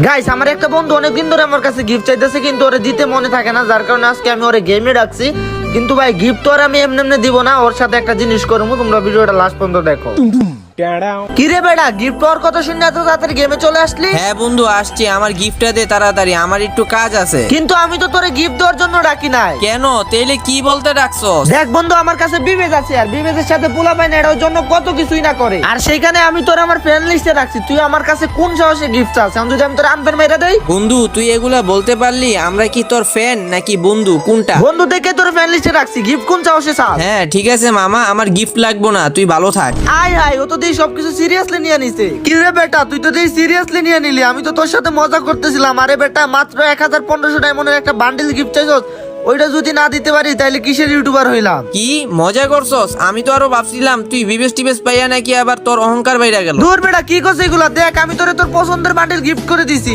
Guys, আমার একটা বন্ধু অনেকদিন ধরে আমার কাছে গিফট চাইতেছে, কিন্তু ওরে দিতে মনে থাকে না, যার কারণে আজকে আমি ওরে গেমে রাখছি। কিন্তু ভাই, গিফট তো আর আমি এমনি এমনি দিব না, ওর সাথে একটা জিনিস করবো। তোমরা ভিডিওটা লাস্ট পর্যন্ত দেখো। কিরে বেড়া, গিফট পাওয়ার কথা শুনে এত তাড়াতাড়ি গেমে চলে আসলি? হ্যাঁ বন্ধু, আসছি। আমার গিফটটা দে তাড়াতাড়ি, আমার একটু কাজ আছে। কিন্তু আমি তো তোরে গিফট দেওয়ার জন্য ডাকি নাই। কেন? তেলে কি বলতে ডাকছস? দেখ বন্ধু, আমার কাছে বিবেক আছে, আর বিবেকের সাথে পোলা পাই না, এটার জন্য কত কিছুই না করে। আর সেইখানে আমি তোর আমার ফ্রেন্ড লিস্টে রাখছি, তুই আমার কাছে কোন সাহসে গিফট চাস? এখন যদি আমি তোর আনফেন মেরে দেই? বন্ধু, তুই এগুলা বলতে পারলি? আমরা কি তোর ফ্যান নাকি বন্ধু, কোনটা? বন্ধু দেখে তোর ফ্রেন্ড লিস্টে রাখছি, গিফট কোন সাহসে চাস? হ্যাঁ ঠিক আছে মামা, আমার গিফট লাগবো না, তুই ভালো থাক। আয় হায়, ও তো দেই সবকিছু সিরিয়াসলি নিয়ে নিছে। কি রে বেটা, তুই তো দেই সিরিয়াসলি নিয়ে নিলি। আমি তো তোর সাথে মজা করতেছিলাম। আরে বেটা, মাত্র 1500 ডায়মন্ডের একটা বান্ডিল গিফট চাইছস, ওইটা যদি না দিতে পারি তাহলে কিসের ইউটিউবার হইলাম? কি মজা করছস? আমি তো আরো ভাবছিলাম তুই বিবেশ টিবেশ পাইয়া নাকি আবার তোর অহংকার বাইরা গেল। দূর বেটা, কি করছিস এগুলা? দেখ, আমি তোরে তোর পছন্দের বান্ডিল গিফট করে দিছি।